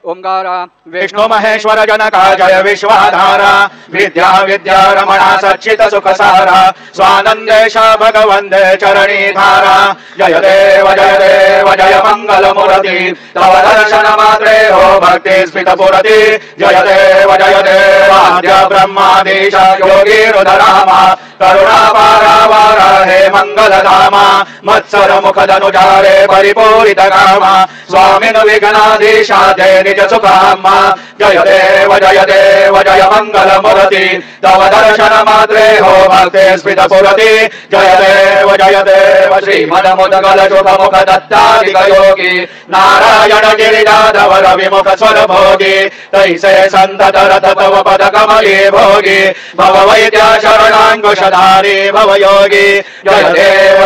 ओंकार विष्णु महेश्वर जनका जय विश्वाधारा विद्या विद्या रमणा सच्चित सुख सारा स्वानंदेश भगवंदे चरणी धारा जय देव जय मंगल मूर्ति तव दर्शन मात्रे हो भक्ति स्मित पुरति जय देव आद्य ब्रह्मादीश योगी रुद्रामा करुणा पारावार हे मंगल धामा मत्सर मुख धनुजारे परिपूरित कामा स्वामिन विघ्नाधीशा जय निज सुखामा जय देव जय मंगल मूर्ति तव दर्शन मात्रे हो भक्ति स्मित पुरति जय देव श्रीमद मुदगल शुभ मुख दत्तादिक योगी नारायण गिरिजाधवर विमुख स्वर भोगी तैसे संतत रथ तव पद कमले भोगी भव वैद्य शरणांकुशधारी भव योगी जय देव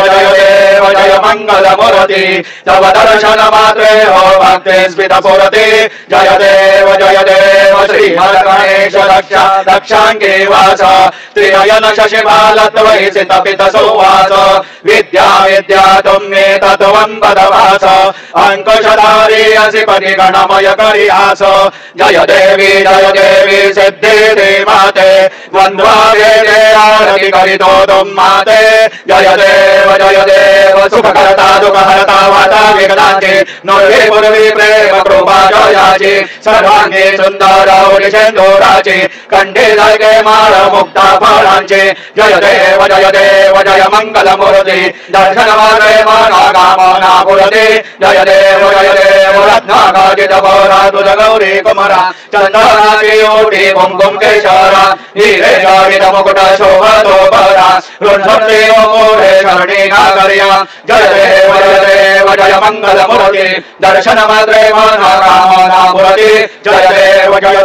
जय मंगल मूर्ति तव दर्शन मात्रे हो भक्ति स्मित पुरति जय देव श्रीमद गणेश रक्षा रक्षांगे वास त्रिनयन शशिबाल त्वयि सित पित सुवास विद्या विद्या तुम्ये तत्वं पदवास अंकुशधारी असि परिगणमय करियास जय देवी सिद्धि माते वन्द्वा वेदे आरति करितो तुम माते जय देव सुखकर्ता दुःखहर्ता वाता विघ्नांचे नोर्वे पूर्वी प्रेम कृपा जयाचे सर्वांगे सुंदर उरिषेंदुराचे कंठे धागे माळ मुक्ता फळांचे जय देव जय मंगल मूर्ति दर्शन मात्रे मना कामना पुरते जय देव रत्नागाजित भोरा तुझ गौरी कुमरा चंदनाची ओटी कुंकुम केशरा हिरे जडित मुकुट शोभतो बरा रुंधते मोरे शरणी नागर्या जय देव जय मंगल मूर्ति दर्शन मात्रे मना कामना पुरते जय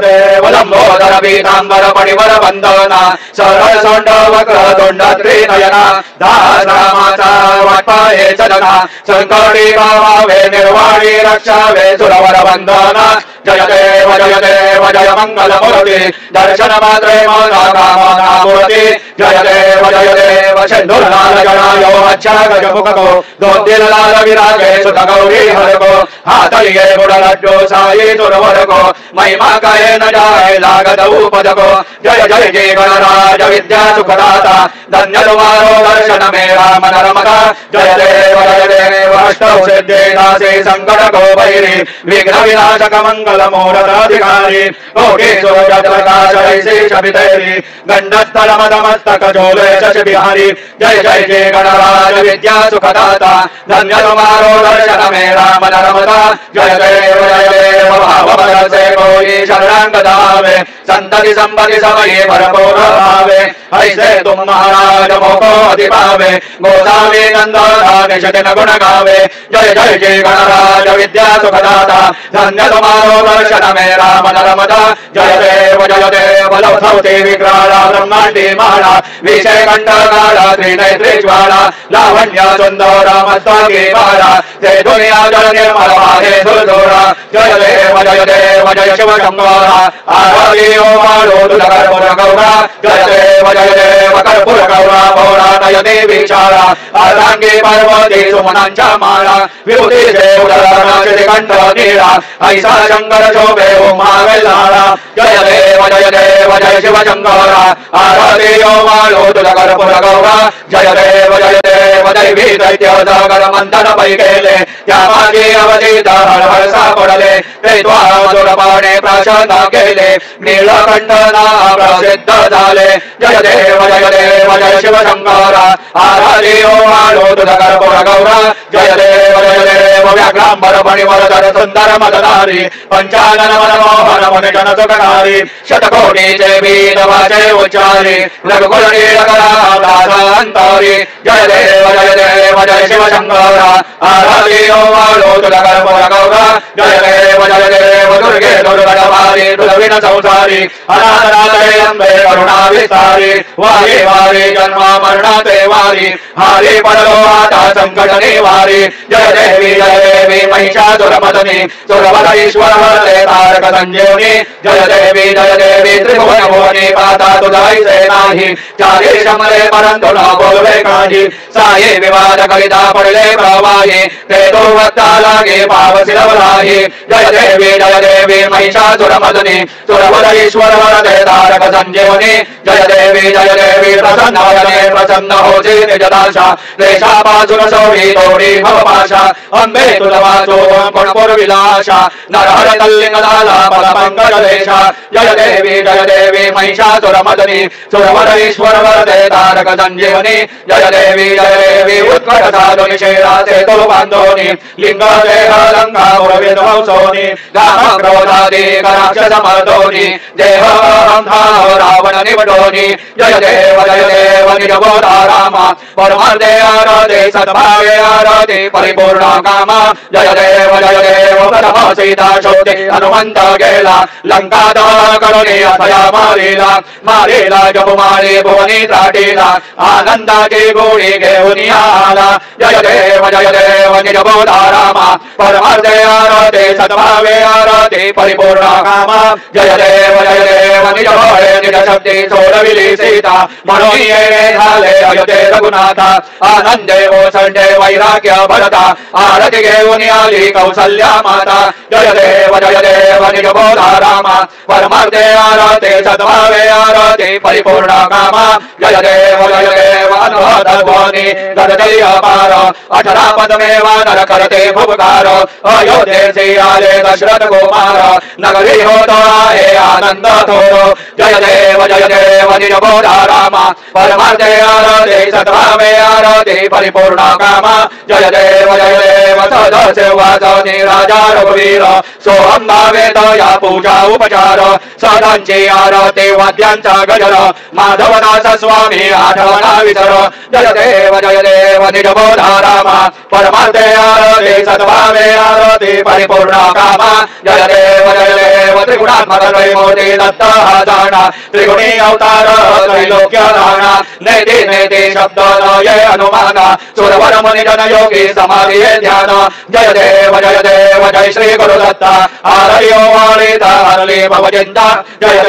देव लंबोदर पीतांबर पणिवर वंदना सरळ सोंड वक्र तोंड त्रिनयना दास रामाचा वाटपाये चलना संकटी गावावे निर्वाणी रक्षावे सुरवर वंदना जय देव जय मंगल मूर्ति दर्शन मात्रे मना कामना पुरति जय देव सिंधुर्लाल जनायो अच्छा गज मुख को दोदिल लाल विरागे सुत गौरी हर को हाथ लिए गुड़ लड्डू साई सुरवर को महिमा कहे न जाए लागत उपद को जय जय गणराज विद्या सुखदाता धन्य तुम्हारो दर्शन मेरा मन रमता जय देव अष्टौ सिद्धि दासे संकट को भैरी विघ्न विनाशक मंगल मूरत अधिकारी कोटि सूरज प्रकाश ऐसे शबितैरी गंडस्थल मदमस्तक झोले शशि बिहारी जय जय गणराज विद्या सुखदाता धन्य तुम्हारो दर्शन मेरा मन रमता जय देव भाव से कोई शरणांग दावे संतति संपत्ति सबये भरपूर भावे ऐसे तुम महाराज मोको अधिपावे गोदावी नंदना निशदिन गुण गावे जय जय गणराज विद्या सुखदाता धन्य तुम्हारो दर्शन मेरा मन रमता जय देव लौथौते विक्राला ब्रह्मांडी माला विषय कंठ काला त्रिनेत्री ज्वाला लावण्य सुंदर मस्तकी बाला ते दुनिया जल निर्मल वाहे सुरदोरा जय देव जय शिव शंकरा आरतियो मालो तुझ कर्पूर गौरा जय देव कर्पूर गौरा भोरा नय देवी शाला अर्धांगी पार्वती सुमनांच्या माला विभूती देव कंठ नीला ऐसा शंकर शोभे उमा वेल्हाळा जय देव जय शिव शंकरा आरतियो मालो तुझ कर्पूर गौरा जय देव दैवी दैत्य जागर मंथन पै केले त्या मागे अवधीत हळहळ सापडले ते द्वारपाणे प्राशन केले नीलकंठना प्रसिद्ध झाले जय देव जय शिव शंकरा आराधियो मालो तुझ कर्पूर गौरा जय देव व्याघ्रांबर फणिवर धर सुंदर मदनारी पंचानन मनमोहन मन जन सुखकारी शतकोटीचे बीज वाचे उच्चारी रघुकुल नीलकरांतरी जय देव जय शिव शंकरा आराधियो मालो तुझ कर्पूर गौरा जय देव दुर्गे दुर्गणवारी दुर्विन संसारी अनाथनाथे अंबे करुणा विस्तारी वारी वारी जन्म मरणाते वारी हारी पडलो आता संकट निवारी जय देवी महिषासुरमदनी सुरवध ईश्वर हरते तारक संजीवनी जय देवी त्रिभुवन भुवनी पाता तुझाई सेना नाही चारी शमले परंतु न बोलवे काही साये विवाद करिता पडले प्रवाही ते तो वक्ता लागे पाव सिलवलाही जय देवी महिषासुरमर्दिनी सुरवर ईश्वर वरदे तारक संजीवनी जय देवी प्रसन्न वदने प्रसन्न होसी निजदाशा क्लेशापासुर सौरी तोडी भवपाशा अंबे तुलवाचो पुरविलाशा नरहर तल्लिंगदाला पदमंगलेशा जय देवी महिषासुरमर्दिनी सुरवर ईश्वर वरदे तारक संजीवनी जय देवी उत्कट साधु निषेधा सेतु बांधोनी लिंग देह लंका पुरविध्वंसोनी काम क्रोधादि राक्षस मर्दोनी देह अंधाव रावण निवडोनी जय देव निजबोधा राम परमार्थे आराधे सद्भावे आराधे परिपूर्ण काम जय देव प्रथम सीता शोधे हनुमंत गेला लंका दहन करुणी अथया मारीला जपमाळे भुवनी त्राटीला आनंदाची गोळी घेऊन आला जय देव निजबोधा राम परमार्थे आराधे सद्भावे आराधे परिपूर्ण काम जय देव निजबोळे निज शब्दी सोडविली सीता म्हणून ये झाले अयोध्ये रघुनाथा आनंदे ओसंडे वैराग्य भरता आरती घेऊन आली कौसल्या माता जय देव निजबोधा राम परमार्थे आराधे सद्भावे आराधे परिपूर्ण काम जय देव अनुभवनी गददय पार 18 पदमे वानर करते भुवकार अयोध्येसी आले दशरथ कुमार नगरी होतो आहे आनंद थोरो जय देव निजबोधा राम परमार्थे आराधे सद्भावे आराधे परिपूर्ण काम जय देव सदसेवाचनी राजा रघुवीर सोहम भावे या पूजा उपचार साधांची आरती वाद्यांचा गजर माधवदास स्वामी आठवणा विसर जय देव निजबोधा राम परमार्थे आराधे सद्भावे आराधे परिपूर्ण काम जय देव त्रिगुणात्मक त्रैमूर्ति दत्त जाना त्रिगुणी अवतार त्रैलोक्य राणा नेति शब्द ये हनुमान सुरवर मुनि जन योगी समाधि ध्यान जय देव जय श्री गुरुदत्ता आरयो वाणिता हरली भवचिंता जय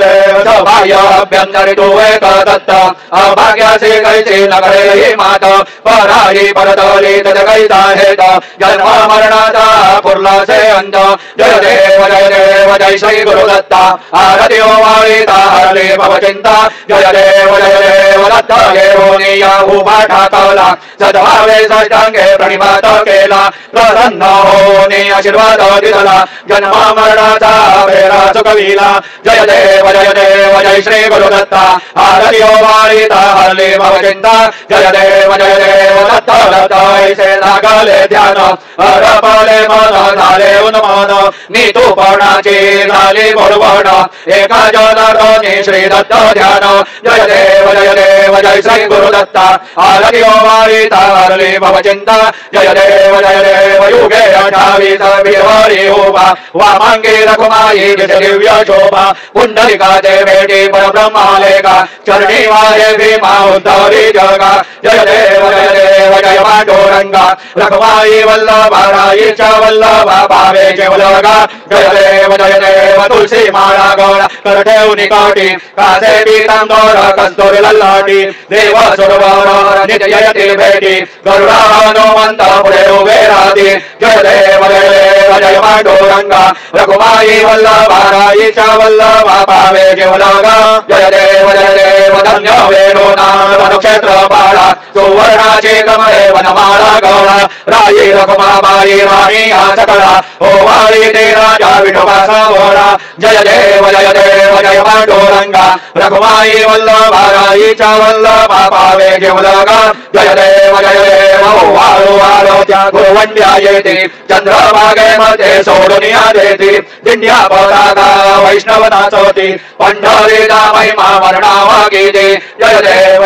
देव सौभाग्य अभ्यंतरितो एक दत्त अभाग्यासी कैसी नगरे ही मात पराई परतली तजगैता हेत जन्म मरणाचा पुरला से अंत जय देव जय श्री गुरुदत्ता आरयो वाणिता हरली भवचिंता जय देव दत्त येऊनिया उभा ठाकला सद्भावे साष्टांगे प्रणिपात केला प्रसन्न होऊनी आशीर्वाद दिला जन्म मरणाचा फेरा चुकविला जय देव जय श्री गुरुदत्ता आरयो वाणिता हरली भवचिंता जय देव दत्त ऐसे लागले ध्यान अरपले मन झाले उन्मन नीतू पर्णाची झाली बोलवण एका जनार्दनी श्री दत्त ध्यान जय देव जय श्री गुरुदत्ता आरयो वाणिता हरली भवचिंता जय देव युगे 28 बिरवारी उभा वामांगी रघुमाई दिव्य शोभा पुंडलिकाचे भेटी परब्रह्मालेका चरणी वाहे भीमा उद्धरी जगा जय देव जय पांडुरंगा रघुमाई वल्लभा राईच्या वल्लभा भावे केवलगा जय देव तुलसी माळा गौळा कर ठेवून काठी कासे पीतांबर कस्तुरी लल्लाटी देव सुरवर नित्य यती भेटी गरुडा हनुमंत पुढे उभे राहती जय देव जय पांडुरंगा रघुमाई वल्लभा राईच्या वल्लभा भावे केवलगा जय देव धन्य वेणूनाद वनक्षेत्र बाळा सुवर्णाची कमळे वनमाळा गौळा राई रघुमाबाई राणी सकळा ओवाळी ते राजा विठोबा सावळा जय देव जय पांडुरंगा रघुमाई वल्लभा राईच्या वल्लभा भावे केवलगा जय देव वाळू त्या गुरुवंड्या येते चंद्रभागे मध्ये सोडून देते दिंड्या पताका वैष्णव नाचवती पंढरीला महिमा वर्णावा गीते जय देव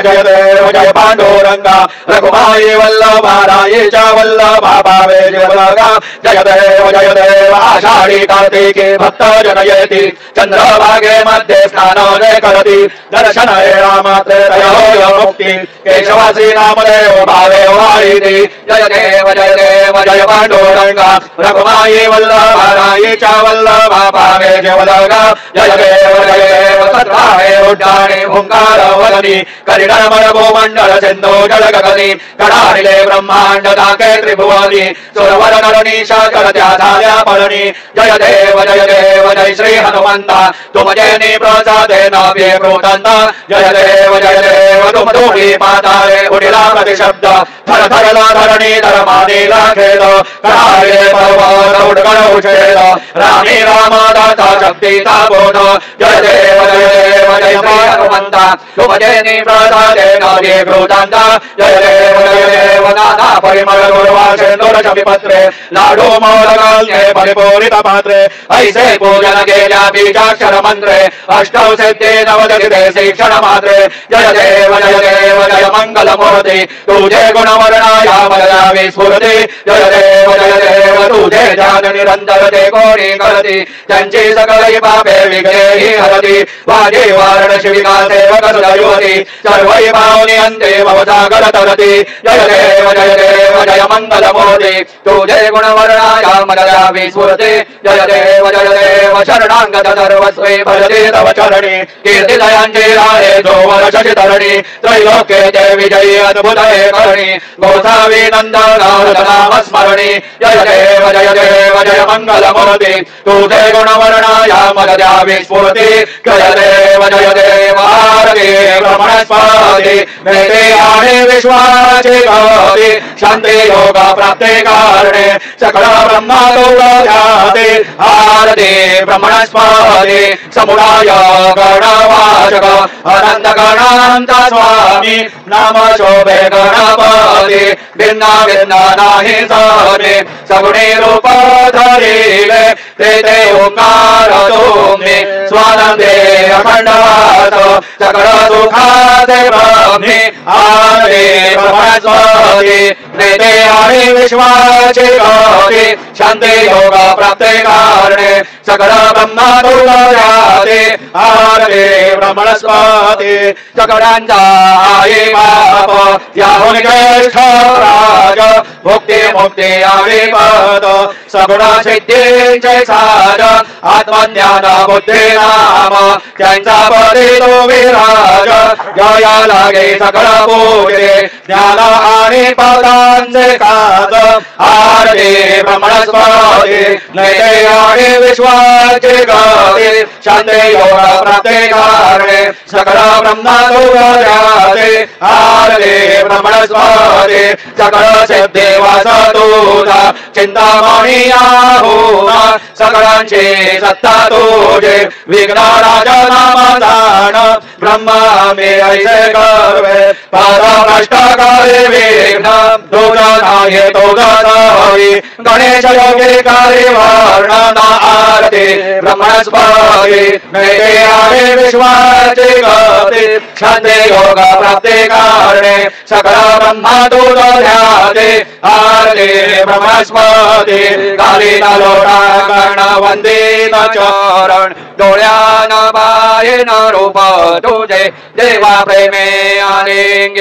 जय पांडुरंगा रघुमाई वल्लभा राईच्या वल्लभा भावे केवलगा जय देव आषाढी कार्तिके भक्त जन येती चंद्रभागे मध्ये स्नान करती दर्शन मात्र मुक्ती केशवासी नामदेव भावे वाळीती जय देव जय पांडुरंगा रघुमाई वल्लभा राईच्या वल्लभा भावे केवलगा जय देव गाहे उड्डाणे ओंकार वदनी कलिडमय भूमंडल सिंधु जल गगनी कडारिले ब्रह्मांड दाके त्रिभुवनी सुरवर नरनीश करत्या झाल्या पळणी जय देव जय श्री हनुमंता तुम जयनी प्रसादेन व्यकृतंत जय देव तुम दोही पाताळे उडिला प्रतिशब्द थर थरला धरणी धर्मानीला खेद कडारिले पर्वत उडगण उछेद रामी रामदाता शक्तीचा बोध जय देव जय श्री हनुमंता तुम जयनी प्रसादेन व्यकृतंत जय देव नाना परिमल गुरुवासेंदुर चपिपत्रे लाडू मोदकांचे परिपूरित पात्रे ऐसे पूजन केल्या बीजाक्षर मंत्रे अष्टौ सिद्धे नवदतिते शिक्षण मात्रे जय देव जय मंगल मूर्ती तुझे गुणवर्णाया मया विस्फुरती जय देव तुझे ध्यान निरंतर ते कोणी करती त्यांची सकल पापे विघ्ने हरती वाजे वारणसी विकासे वकसुदयुवती सर्वै पावनी अंते भवसागर तरती जय देव जय मंगल मूर्ती तुझे गुणवर्णाया मया विस्फुरती जय देव शरणांगत सर्वस्वे भजते तव चरणी कीर्तिदयांची राहे जोवर शशि तरणी त्रैलोक्ये ते विजयी अद्भुत हे करणी गोसावी नंदनाम स्मरणी जय देव जय मंगल मूर्ती तुझे गुणवर्णाया मया विस्फुरती जय देव आरती ब्रह्मणस्पती मेते आणि विश्वाचे गती शांती योग प्राप्ते कारणे सकळ ब्रह्मादौर्याते आरती ब्रह्मणस्पती समुदाय गणवाचक अनंत गणांत स्वामी नाम शोभे गणपती भिन्ना भिन्ना नाही साने सगुणी रूप धरिले ते ओंकार तुम्ही स्वानंदे अखंडवास सकळ सुखाचे ब्रह्मी आरे ब्रह्मस्पती नेते आणि विश्वाचे गती शांती योग प्राप्ते कारणे सकळ ब्रह्मादौर्याते आरे ब्रह्मणस्पती सकळांचा आई बाप याहुन ज्येष्ठ राज भुक्ती मुक्ती आविर्भात सगुण सिद्धींचे सार आत्मज्ञान बुद्धी नाम त्यांचा पदी तो विराज जया लागे सकळ पूजे ज्ञान आणि पदांचे काज आरती ब्रह्मणस्पती नेते आणि विश्वाचे गती शांती योग प्राप्ते कारणे सकळ ब्रह्मादौर्याते आरती ब्रह्मणस्पती सकळ सिद्धे वास तुझा चिंतामणी आहुना सकळांची सत्ता तुझे विघ्न राजा नाम जाण ब्रह्मा मे ऐसे कर्वे परभ्रष्ट करे विघ्न तुझा नाही तुझा नाही गणेश योगी करे वर्णन आरती ब्रह्मणस्पती नेते आणि विश्वाचे गती शांती योग प्राप्ते कारणे सकळ ब्रह्मादौर्याते आरती ब्रह्मस्पती कालिना लोटा कर्ण वंदित चरण डोळ्यान बाहेन रूप तुझे देवा प्रेमे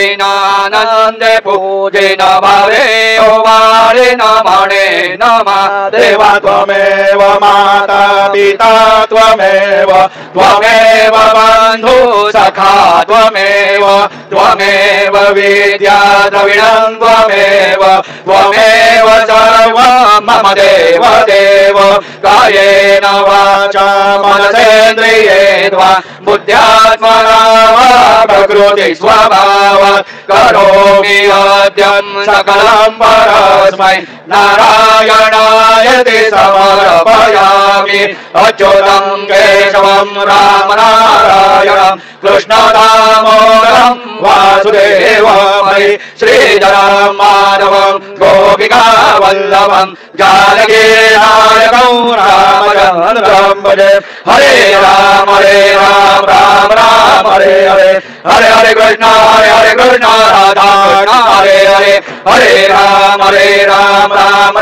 आलिंगिनानंदे पूजे न भावे ओवाळे न म्हणे नमा देवा त्वमेव माता पिता त्वमेव त्वमेव बंधु सखा त्वमेव त्वमेव विद्या द्रविणं त्वमेव त्वमेव सर्व मम देव देव कायेन वाचा मनसेन्द्रिये वा बुद्ध्यात्मना वा प्रकृति स्वभाव करोमि अद्यं सकलं परस्मै नारायणाय ते समर्पयामि अच्युतं केशवं राम नारायणं कृष्ण दामोदरं वासुदेवमयि श्रीधरं माधवं गोपिका वल्लभं जानकी नायकं रामचन्द्रं भजे हरे राम राम राम हरे हरे हरे हरे कृष्ण राधा कृष्ण हरे हरे हरे राम राम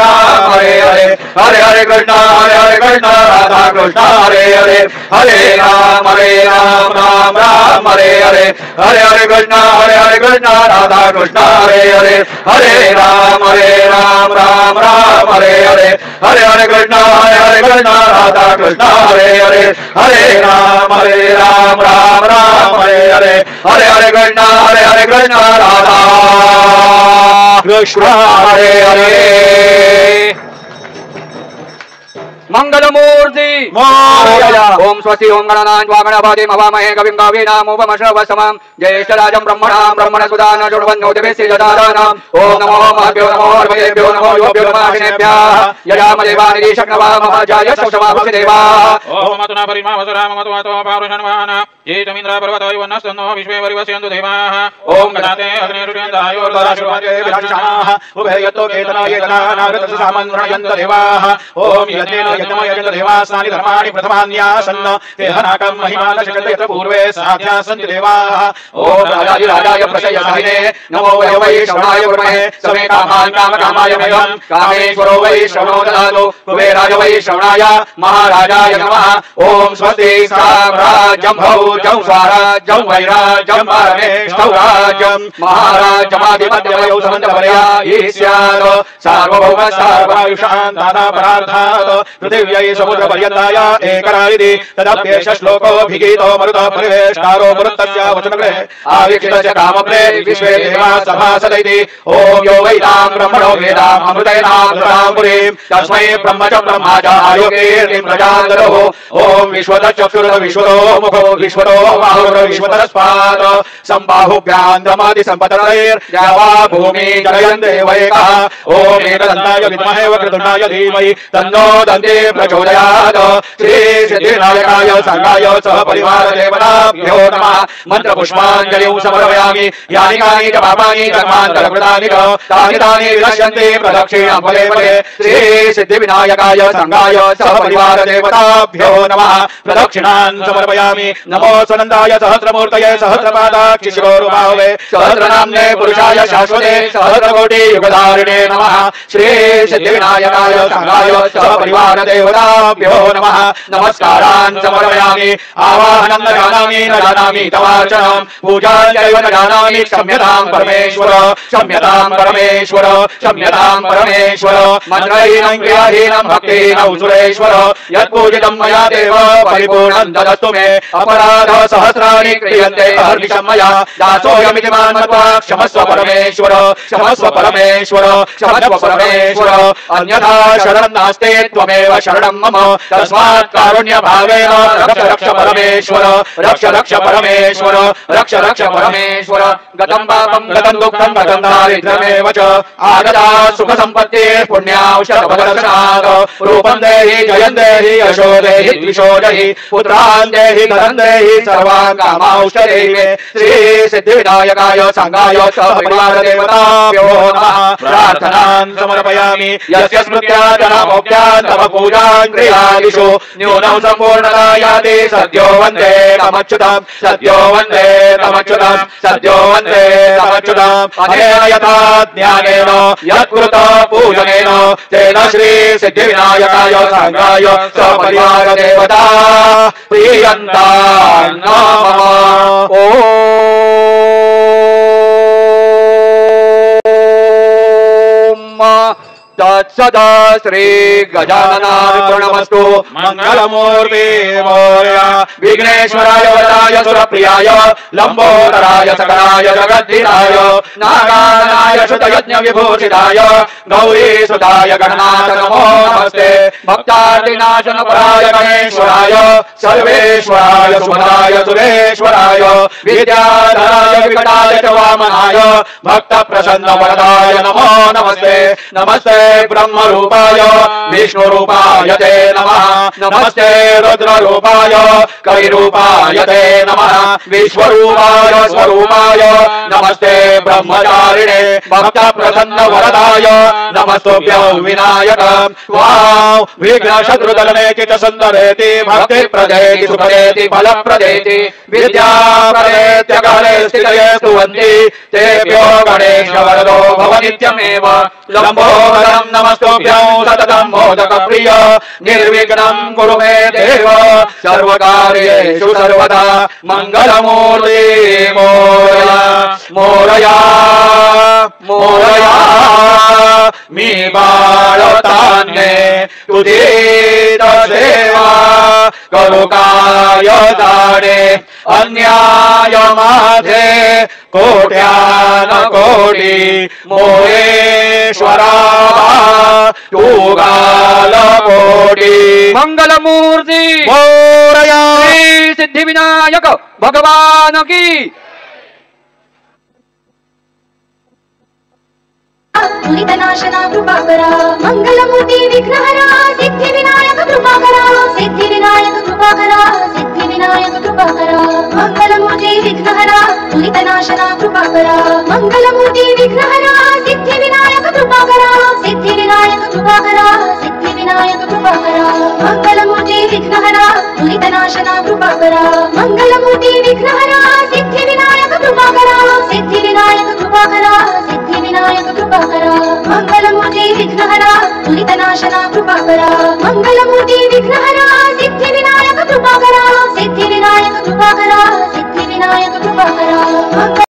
हरे हरे हरे हरे कृष्ण राधा कृष्ण हरे हरे हरे राम राम हरे हरे हरे हरे कृष्ण राधा कृष्ण हरे हरे हरे राम राम हरे हरे हरे हरे कृष्ण राधा कृष्ण हरे हरे हरे राम हरे हरे कृष्ण राधा कृष्ण हरे हरे मंगलमूर्ति ओम स्वस्ति ओम गणनान्वा गणपतिं हवामहे कविं कवीनामुपमश्रवस्तमं ज्येष्ठराजं ब्रह्मणां ब्रह्मणसुदान शृण्वन्नो दिवेस्य जदादानां ओम नमो महभ्यो नमो हर्वयेभ्यो नमो योभ्यो नमः यजामदेवानिधि शक्नवा महाजाय सक्षमाभुषि देवाः ओम अतुना परिमावसराम मतवातो पारुषन्वान येतमिन्द्र पर्वतो युवनस्तनो विश्वे परिवस्यन्तु देवाः ओम गणाते अग्निरुद्रन्दायोर्दराशुवाजे विराजशाः उभयतो केतना येतनानागतस्य सामन्वणयन्त देवाः ओम यतेन यज्ञमयजन्त देवासानि धर्माणि प्रथमान्यासन्न तेहनाकं महिमानशकन्त पूर्वे साध्यासन्ति देवाः ओम राजाय प्रशयसाहिने नमो वै श्रवणाय ब्रह्मणे समे कामान् कामकामाय मह्यं कामेश्वरो वै श्रवणो ददातु कुबेराय वै श्रवणाय महाराजाय नमः ओम स्वस्ति साम्राज्यं भौजं स्वराज्यं वैराज्यं परमेष्ठौराज्यं महाराज्यमाधिपत्यवयो समन्तपर्या ईस्यात् सार्वभौम सर्वायुषान् दाता परार्थात् पृथिव्यै समुद्रपर्यन्ताय एकरायिति तदप्येष श्लोकोऽभिगीतो मरुतः परिवेष्टारो मरुत्तस्य वचनगृहे आवीक्षितस्य कामप्रे विश्वे देवाः सभासदैति ओम यो वै तां ब्रह्मणो वेदाम् अमृतैनां धृतां पुरीं तस्मै ब्रह्म च ब्रह्मा च आयोगीर्तिं प्रजादरोः ओम विश्वतश्चक्षुर् विश्वतो मुखो विश्वतो बाहुर् विश्वतरस्पात् सम्बाहुभ्यां दमादि सम्पतैर्द्यावा भूमि जलयन्ते वैकः ओम एकदन्ताय विद्महे वक्रतुण्डाय धीमहि तन्नो दन्ते प्रचोदयात् श्री सिद्धिविनायकाय संगाय सह परिवार देवताभ्यो नमः मंत्र पुष्पाञ्जलिं समर्पयामि यानि कानि च पापानि कर्मान्तरकृतानि च तानि विनश्यन्ति प्रदक्षिणां फले फले श्री सिद्धिविनायकाय संगाय सह परिवार देवताभ्यो नमः प्रदक्षिणान् समर्पयामि नमो स्वनन्दाय सहस्रमूर्तये सहस्रपादाक्षि शिरोरुबाहुवे सहस्रनाम्ने पुरुषाय शाश्वते सहस्रकोटि युगधारिणे नमः श्री सिद्धिविनायकाय संगाय सह परिवार देवताभ्यो नमः नमस्कारान् समर्पयामि आवाहनं न जानामि तवार्चनं पूजां चैव न जानामि क्षम्यतां परमेश्वर क्षम्यतां परमेश्वर क्षम्यतां परमेश्वर मन्त्रहीनं क्रियाहीनं भक्तिहीनं सुरेश्वर यत्पूजितं मया देव परिपूर्णं ददस्तु मे अपराध सहस्राणि क्रियन्ते अहर्निशं मया दासोऽयमिति मां मत्वा क्षमस्व परमेश्वर क्षमस्व परमेश्वर क्षमस्व परमेश्वर अन्यथा शरणं नास्ते त्वमेव शरणं मम तस्मात् कारुण्य भावेन रक्ष रक्ष परमेश्वर रक्ष रक्ष परमेश्वर रक्ष रक्ष परमेश्वर गतं पापं गतं दुःखं गतं दारिद्र्यमेव च आगता सुख सम्पत्तिः पुण्यौषधफलदर्शनात् रूपं देहि जयं देहि यशो देहि द्विषो देहि पुत्रान् देहि धनं देहि सर्वान् कामांश्च देहि मे श्री सिद्धिविनायकाय संगाय सपरिवार देवताभ्यो नमः प्रार्थनान् समर्पयामि यस्य स्मृत्या जनामोक्त्या तव पूजां क्रियादिषु न्यूनं सम्पूर्णता याति सद्यो वन्दे तमच्युतं सद्यो वन्दे तमच्युतं सद्यो वन्दे तमच्युतम् अनेन यथा ज्ञानेन यत्कृत पूजनेन तेन श्री सिद्धिविनायकाय संगाय सपरिवार देवता प्रीयन्तां नमः ओम तत्सदा श्री गजाननार्पणमस्तु मंगलमूर्ति मोरया विघ्नेश्वराय वरदाय सुरप्रियाय लंबोदराय सकलाय जगद्धिराय नागाननाय शुतयज्ञ विभूषिताय गौरीसुताय गणनाथ नमो नमस्ते भक्तार्तिनाशन पराय गणेश्वराय सर्वेश्वराय सुभदाय सुरेश्वराय विद्याधराय विकटाय च वामनाय भक्त प्रसन्न वरदाय नमो नमस्ते नमस्ते ब्रह्म रूपाय विष्णु रूपाय ते नमः नमस्ते रुद्र रूपाय कविरूपाय ते नमः विश्वरूपाय स्वरूपाय नमस्ते ब्रह्मचारिणे भक्त प्रसन्न वरदाय नमस्तुभ्यं विनायक वां विघ्न शत्रुदलने चित सुंदरेति भक्ति प्रदेति सुखदेति फल प्रदेति विद्या प्रदेत्य काले स्थितये स्तुवन्ति तेभ्यो गणेश वरदो भव नित्यमेव लंबोदरं नमस्तुभ्यं सततं मोदक प्रिय निर्विघ्नं कुरु मे देव सर्वकार्येषु सर्वदा मंगलमूर्ति मोरया मोरया मोरया मी बाळताने तुझी सेवा करू काय जाणे अन्याय माझे कोट्यान कोटी मोरेश्वरा तू गाल कोटी मंगलमूर्ती मोरया श्री सिद्धिविनायक भगवान की दुरितनाशना कृपाकरा मंगलमूर्ती विघ्नहरा सिद्धिविनायक कृपाकरा सिद्धिविनायक कृपाकरा सिद्धिविनायक कृपाकरा मंगलमूर्ती विघ्नहरा दुरितनाशना कृपाकरा मंगलमूर्ती विघ्नहरा सिद्धिविनायक कृपाकरा सिद्धिविनायक कृपाकरा सिद्धिविनायक कृपाकरा मंगलमूर्ती विघ्नहरा दुरितनाशना कृपाकरा मंगलमूर्ती विघ्नहरा सिद्धिविनायक कृपाकरा सिद्धिविनायक कृपाकरा सिद्धिविनायक कृपाकरा मंगलमूर्ती विघ्नहरा दुरितनाशना कृपाकरा मंगलमूर्ती विघ्नहरा सिद्धिविनायक कृपाकरा सिद्धिविनायक कृपाकरा सिद्धिविनायक कृपाकरा